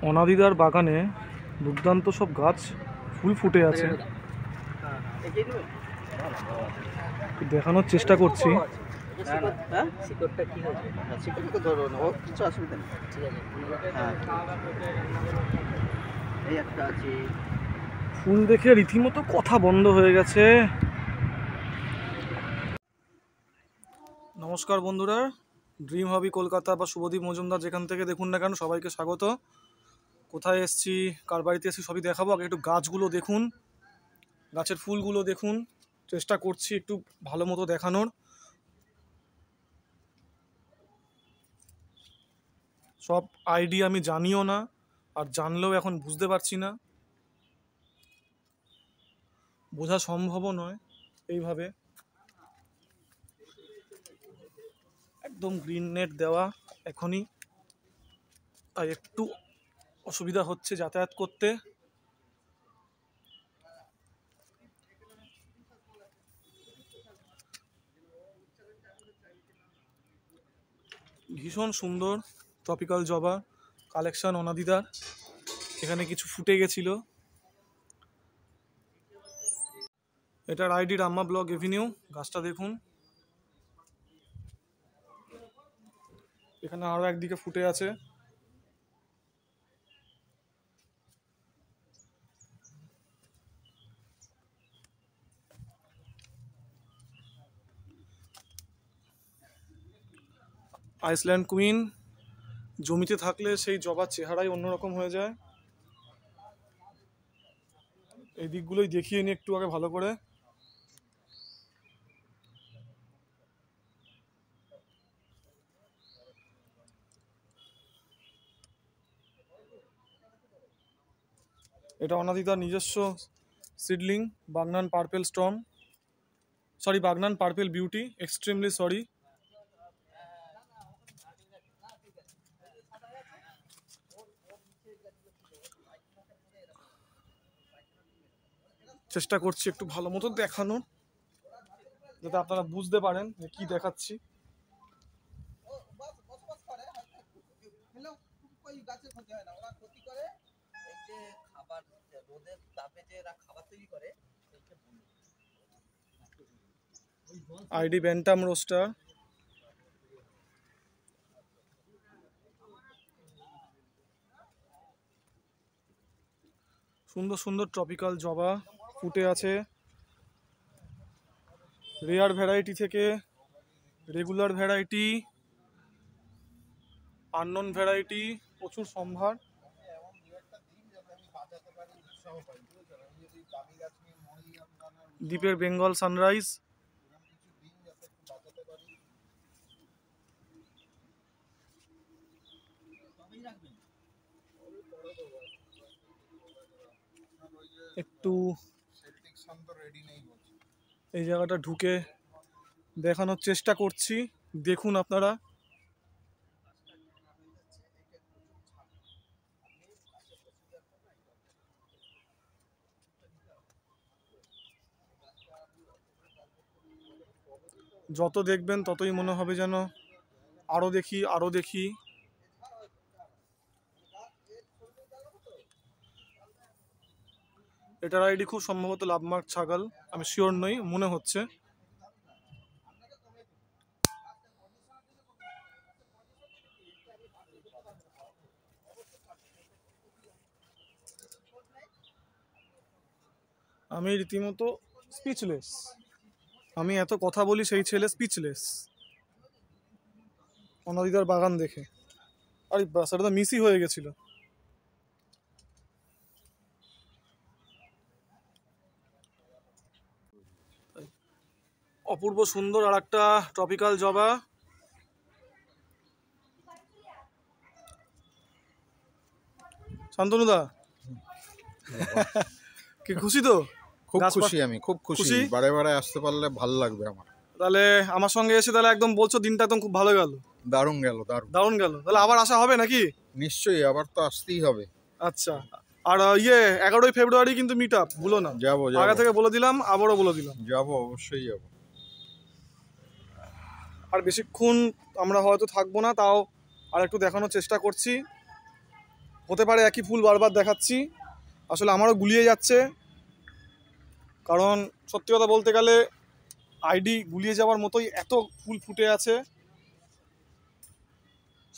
অনাদিদার বাগানে দুর্দান্ত সব গাছ ফুল ফুটে আছে, দেখানোর চেষ্টা করছি। ফুল দেখে রীতিমতো কথা বন্ধ হয়ে গেছে। নমস্কার বন্ধুরা, ড্রিম হবি কলকাতা বা শুভদীপ মজুমদার যেখান থেকে দেখুন না কেন সবাইকে স্বাগত। কোথায় এসছি, কার বাড়িতে এসছি সবই দেখাবো। আগে একটু গাছগুলো দেখুন, গাছের ফুলগুলো দেখুন। চেষ্টা করছি একটু ভালো মতো দেখানোর। সব আইডিয়া আমি জানিও না, আর জানলেও এখন বুঝতে পারছি না, বোঝা সম্ভবও নয় এইভাবে। একদম গ্রিন নেট দেওয়া এখনই, তাই একটু অসুবিধা হচ্ছে যাতায়াত করতে। ভীষণ সুন্দর ট্রপিক্যাল জবা কালেকশন অনাদিদার। এখানে কিছু ফুটে গেছিল। এটার আইডি রাম্মা ব্লক এভিনিউ। গাছটা দেখুন, এখানে আরো একদিকে ফুটে আছে। আইসল্যান্ড কুইন জমিতে থাকলে সেই জবার চেহারাই অন্যরকম হয়ে যায়। এই দিকগুলোই দেখিয়ে নিই একটু আগে ভালো করে। এটা অনাদিতার নিজস্ব seedling Bagnan purple storm, sorry Bagnan purple beauty, extremely sorry. চেষ্টা করছি একটু ভালো মতো দেখানোর, যাতে আপনারা বুঝতে পারেন যে কি দেখাচ্ছি। ID bantam rooster. সুন্দর সুন্দর ট্রপিক্যাল জবা ফুটে আছে, রেয়ার ভ্যারাইটি থেকে রেগুলার ভ্যারাইটি, আননোন ভ্যারাইটি, প্রচুর সম্ভার। দ্বীপের বেঙ্গল সানরাইজ, একটু এই জায়গাটা ঢুকে দেখানোর চেষ্টা করছি, দেখুন আপনারা। যত দেখবেন ততই মনে হবে যেন আরো দেখি আরো দেখি। এটার আইডি খুব সম্ভবত লাভমার্ক ছাগল, আমি শিওর নই, মনে হচ্ছে। আমি রীতিমতো স্পিচলেস, আমি এত কথা বলি সেই ছেলে স্পিচলেস অনাদিদার বাগান দেখে। আরে বাস, এটা তো মিসই হয়ে গেছিল। অপূর্ব সুন্দর আর একটা ট্রপিক্যাল জবা। শান্তনুদা কি খুশি তো? খুব খুশি, আমি খুব খুশি। বারে বারে আসতে পারলে ভালো লাগবে আমার। তাহলে আমার সঙ্গে এসে তাহলে একদম বলছো দিনটা একদম খুব ভালো গেল। দারুণ গেল, দারুণ দারুণ গেল। তাহলে আবার আসা হবে নাকি? নিশ্চয়ই, আবার তো আসতেই হবে। আচ্ছা, আর 11ই ফেব্রুয়ারি কিন্তু মিট আপ, ভুলো না। যাবো, আগে থেকে বলে দিলাম, আবারও বলে দিলাম। যাবো, অবশ্যই যাবো। আর বেশিক্ষণ আমরা হয়তো থাকবো না, তাও আর একটু দেখানোর চেষ্টা করছি। হতে পারে একই ফুল বারবার দেখাচ্ছি, আসলে আমারও গুলিয়ে যাচ্ছে, কারণ সত্যি কথা বলতে গেলে আইডি গুলিয়ে যাওয়ার মতোই এত ফুল ফুটে আছে।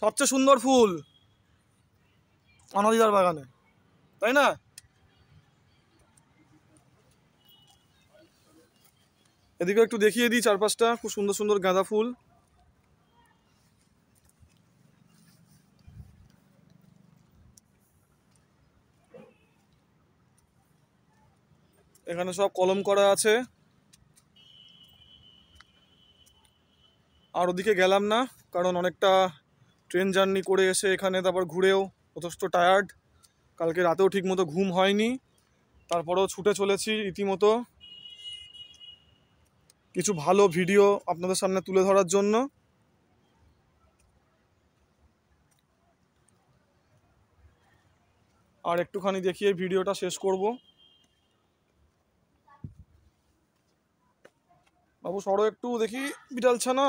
সবচেয়ে সুন্দর ফুল অনাদিদার বাগানে, তাই না? এদিকে একটু দেখিয়ে দিই চারপাশটা, খুব সুন্দর সুন্দর গাঁদা ফুল। এখানে সব কলম করা আছে। আর ওদিকে গেলাম না, কারণ অনেকটা ট্রেন জার্নি করে এসে এখানে তারপর ঘুরেও যথেষ্ট টায়ার্ড, কালকে রাতেও ঠিকমতো ঘুম হয়নি, তারপরেও ছুটে চলেছি রীতিমতো কিছু ভালো ভিডিও আপনাদের সামনে তুলে ধরার জন্য। আর একটুখানি দেখিয়ে ভিডিওটা শেষ করব। বাবু সরো একটু দেখি, বিড়াল ছানা।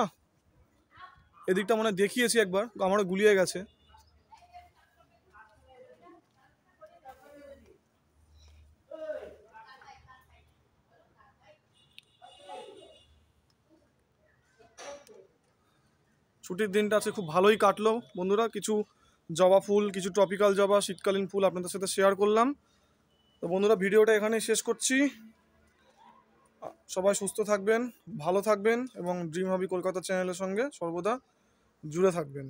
এদিকটা মনে হয় দেখিয়েছি একবার, আমারও গুলিয়ে গেছে। ছুটির দিনটা আছে খুব ভালোই কাটলো বন্ধুরা, কিছু জবা ফুল, কিছু ট্রপিক্যাল জবা, শীতকালীন ফুল আপনাদের সাথে শেয়ার করলাম। তো বন্ধুরা ভিডিওটা এখানেই শেষ করছি। সবাই সুস্থ থাকবেন, ভালো থাকবেন এবং ড্রিম হবি কলকাতা চ্যানেলের সঙ্গে সর্বদা জুড়ে থাকবেন।